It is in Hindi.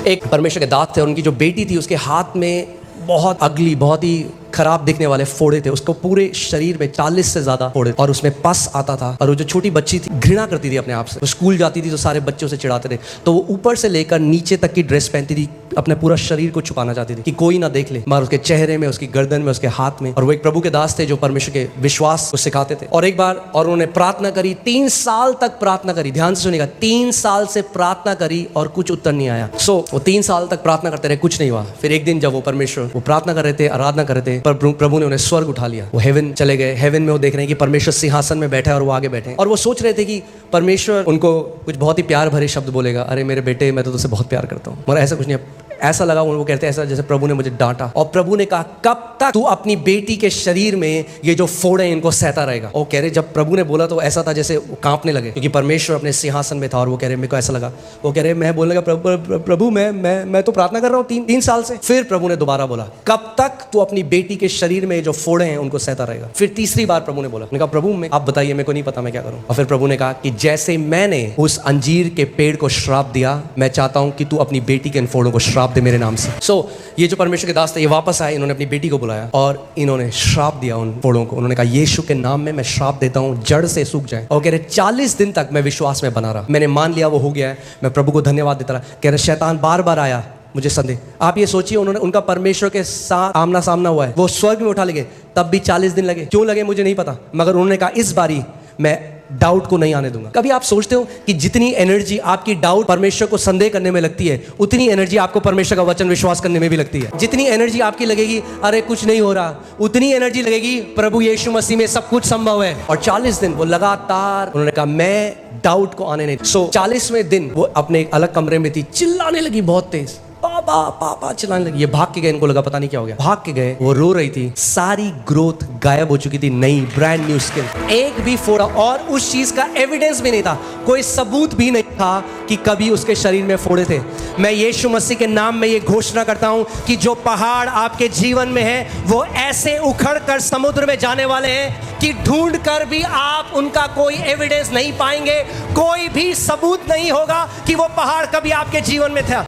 एक परमेश्वर के दास थे, उनकी जो बेटी थी उसके हाथ में बहुत अगली, बहुत ही खराब दिखने वाले फोड़े थे। उसको पूरे शरीर में 40 से ज्यादा फोड़े और उसमें पस आता था। और वो जो छोटी बच्ची थी घृणा करती थी अपने आप से। वो स्कूल जाती थी तो सारे बच्चे उसे चिढ़ाते थे, तो वो ऊपर से लेकर नीचे तक की ड्रेस पहनती थी, अपने पूरा शरीर को छुपाना चाहती थी कि कोई ना देख ले, मगर उसके चेहरे में, उसकी गर्दन में, उसके हाथ में। और वो एक प्रभु के दास थे जो परमेश्वर के विश्वास को सिखाते थे। और एक बार और उन्होंने प्रार्थना करी, 3 साल तक प्रार्थना करी। ध्यान से सुनिएगा, 3 साल से प्रार्थना करी और कुछ उत्तर नहीं आया। वो 3 साल तक प्रार्थना करते रहे, कुछ नहीं हुआ। फिर एक दिन जब वो परमेश्वर, वो प्रार्थना कर रहे थे, आराधना कर रहे थे, पर प्रभु ने उन्हें स्वर्ग उठा लिया। वो हेवन चले गए। हेवन में वो देख रहे हैं कि परमेश्वर सिंहासन में बैठा है और वो आगे बैठे हैं। और वो सोच रहे थे कि परमेश्वर उनको कुछ बहुत ही प्यार भरे शब्द बोलेगा, अरे मेरे बेटे, मैं तो तुझसे बहुत प्यार करता हूँ। मगर ऐसा कुछ नहीं है। ऐसा लगा वो कहते हैं ऐसा जैसे प्रभु ने मुझे डांटा। और प्रभु ने कहा, कब तक तू अपनी बेटी के शरीर में ये जो फोड़े इनको सहता रहेगा। और कह रहे जब प्रभु ने बोला तो ऐसा था जैसे वो कांपने लगे, क्योंकि परमेश्वर अपने सिंहासन में था। और वो कह रहे मेरे को ऐसा लगा, वो कह रहे मैं बोलने लगा, प्रभु मैं तो प्रार्थना कर रहा हूँ 3 साल से। फिर प्रभु ने दोबारा बोला, कब तक तू अपनी बेटी के शरीर में जो फोड़े हैं उनको सहता रहेगा। फिर तीसरी बार प्रभु ने बोला, मैंने कहा प्रभु आप बताइए, मेरे को नहीं पता मैं क्या करूँ। और फिर प्रभु ने कहा कि जैसे मैंने उस अंजीर के पेड़ को श्राप दिया, मैं चाहता हूँ कि तू अपनी बेटी के इन फोड़ों को श्राप दे मेरे नाम से। ये जो परमेश्वर के दास थे, ये वापस आए, इन्होंने अपनी बेटी को बुलाया और इन्होंने श्राप दिया उन फोड़ों को। उन्होंने कहा, यीशु के नाम में मैं श्राप देता हूँ, जड़ से सूख जाए। और कह रहे 40 दिन तक मैं विश्वास में बना रहा, मैंने मान लिया वो हो गया है, मैं प्रभु को धन्यवाद देता रहा। कह रहे शैतान बार बार आया, मुझे संदेह। आप ये सोचिए, उन्होंने, उनका परमेश्वर के साथ आमना सामना हुआ है, वो स्वर्ग में उठा ले गए, तब भी 40 दिन लगे। क्यों लगे मुझे नहीं पता, मगर उन्होंने कहा इस बारी मैं डाउट को नहीं आने दूंगा। कभी आप सोचते हो कि जितनी एनर्जी आपकी डाउट परमेश्वर को संदेह करने में लगती है, उतनी एनर्जी आपको परमेश्वर का वचन विश्वास करने में भी लगती है। जितनी एनर्जी आपकी लगेगी अरे कुछ नहीं हो रहा, उतनी एनर्जी लगेगी प्रभु यीशु मसीह में सब कुछ संभव है। और 40 दिन वो लगातार, उन्होंने कहा मैं डाउट को आने नहीं। 40वें दिन वो अपने एक अलग कमरे में थी, चिल्लाने लगी बहुत तेज, पापा पापा चिल्लाने लगी। ये भाग के गए, इनको लगा पता नहीं क्या हो गया, भाग के गए। वो रो रही थी, सारी ग्रोथ गायब हो चुकी थी, नई ब्रांड न्यू स्किन, एक भी फोड़ा, और उस चीज का एविडेंस भी नहीं था, कोई सबूत भी नहीं था कि कभी उसके शरीर में फोड़े थे। मैं यीशु मसीह के नाम में ये घोषणा करता हूं कि जो पहाड़ आपके जीवन में है वो ऐसे उखड़ कर समुद्र में जाने वाले हैं कि ढूंढ कर भी आप उनका कोई एविडेंस नहीं पाएंगे, कोई भी सबूत नहीं होगा कि वो पहाड़ कभी आपके जीवन में था।